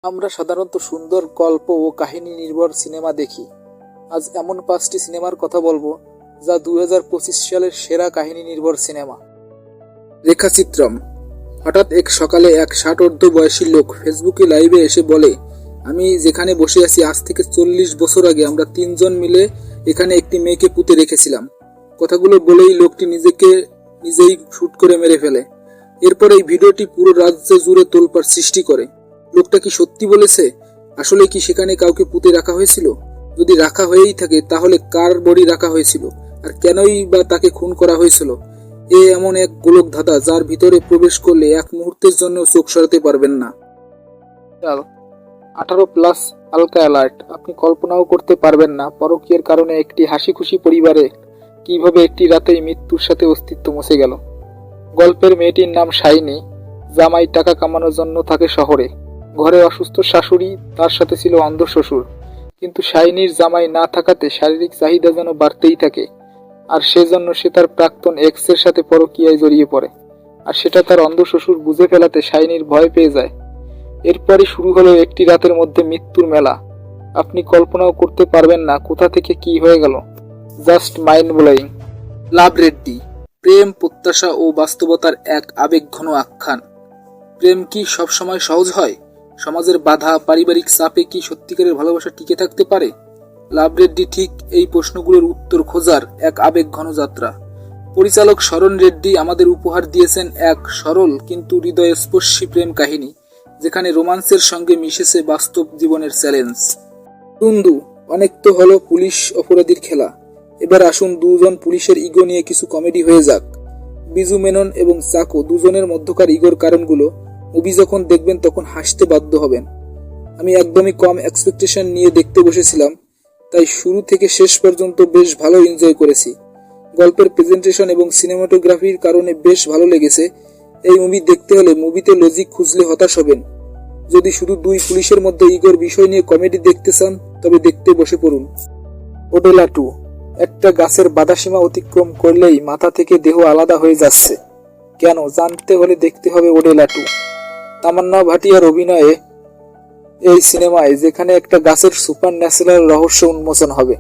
আমরা সাধারণত সুন্দর গল্প ও কাহিনী নির্ভর সিনেমা দেখি। আজ এমন 5টি সিনেমার কথা বলবো যা 2025 সালের সেরা কাহিনী নির্ভর সিনেমা। রেখাচিত্রম। হঠাৎ এক সকালে এক 60 বয়সী লোক ফেসবুকে লাইভে এসে বলে, আমি যেখানে বসে আছি আজ থেকে 40 বছর আগে আমরা 3 জন মিলে এখানে একটি মেয়েকে পুঁতে রেখেছিলাম। কথাগুলো বলেই লোকটি নিজেই শুট করে মেরে ফেলে। এরপর এই ভিডিওটি পুরো রাজ্য জুড়ে তোলপাড় সৃষ্টি করে। লোকটা কি সত্যি বলেছে? আসলে কি সেখানে কাউকে পুঁতে রাখা হয়েছিল? যদি রাখা হয়েই থাকে তাহলে কার বডি রাখা হয়েছিল, আর কেনই বা তাকে খুন করা হয়েছিল? এমন এক গোলক ধাঁধা যার ভিতরে প্রবেশ করলে এক মুহূর্তের জন্য চোখ সরাতে পারবেন না। 18+ হালকা অ্যালার্ট। আপনি কল্পনাও করতে পারবেন না পরকীয়ার কারণে একটি হাসি খুশি পরিবারে কিভাবে একটি রাতেই মৃত্যুর সাথে অস্তিত্ব মুছে গেল। গল্পের মেয়েটির নাম শাইনি। জামাই টাকা কামানোর জন্য থাকে শহরে। ঘরে অসুস্থ শাশুড়ি, তার সাথে ছিল অন্ধ শ্বশুর। কিন্তু শাইনির জামাই না থাকাতে শারীরিক চাহিদা যেন বাড়তেই থাকে, আর সেজন্য সে তার প্রাক্তন এক্সের সাথে পরকীয়ায় জড়িয়ে পড়ে। আর সেটা তার অন্ধ শ্বশুর বুঝে ফেলাতে শাইনির ভয় পেয়ে যায়। এরপরই শুরু হলো একটি রাতের মধ্যে মৃত্যুর মেলা। আপনি কল্পনাও করতে পারবেন না কোথা থেকে কি হয়ে গেল। Just mind blowing. Love Reddy. প্রেম, প্রত্যাশা ও বাস্তবতার এক আবেগঘন আখ্যান। প্রেম কি সবসময় সহজ হয়? সমাজের বাধা, পারিবারিক চাপে কি সত্যিকারের ভালোবাসা টিকে থাকতে পারে? লাভ রেড্ডি ঠিক এই প্রশ্নগুলোর উত্তর খোঁজার এক আবেগঘন যাত্রা। পরিচালক শরণ রেড্ডি আমাদের উপহার দিয়েছেন এক সরল কিন্তু হৃদয়স্পর্শী প্রেম কাহিনী, যেখানে রোমান্সের সঙ্গে মিশেছে বাস্তব জীবনের চ্যালেঞ্জ। টুন্দু। অনেক তো হলো পুলিশ অপরাধীর খেলা, এবার আসুন দুজন পুলিশের ইগো নিয়ে কিছু কমেডি হয়ে যাক। বিজু মেনন এবং চাকো দুজনের মধ্যকার ইগোর কারণগুলো মুভি যখন দেখবেন তখন হাসতে বাধ্য হবেন। আমি একদমই কম এক্সপেকটেশন নিয়ে দেখতে বসেছিলাম, তাই শুরু থেকে শেষ পর্যন্ত বেশ ভালো এনজয় করেছি। গল্পের প্রেজেন্টেশন এবং সিনেমাটোগ্রাফির কারণে বেশ ভালো লেগেছে। এই মুভি দেখতে হলে মুভিতে লজিক খুঁজলে হতাশ হবেন। যদি শুধু দুই পুলিশের মধ্যে ইগোর বিষয় নিয়ে কমেডি দেখতে চান তবে দেখতে বসে পড়ুন। ওডেলা 2। একটা গাছের বাধাসীমা অতিক্রম করলেই মাথা থেকে দেহ আলাদা হয়ে যাচ্ছে। কেন জানতে হলে দেখতে হবে ওডেলা 2। তামান্না ভাটিয়ার অভিনয়ে এই সিনেমায় যেখানে একটা গাছের সুপার ন্যাচারাল রহস্য উন্মোচন হবে।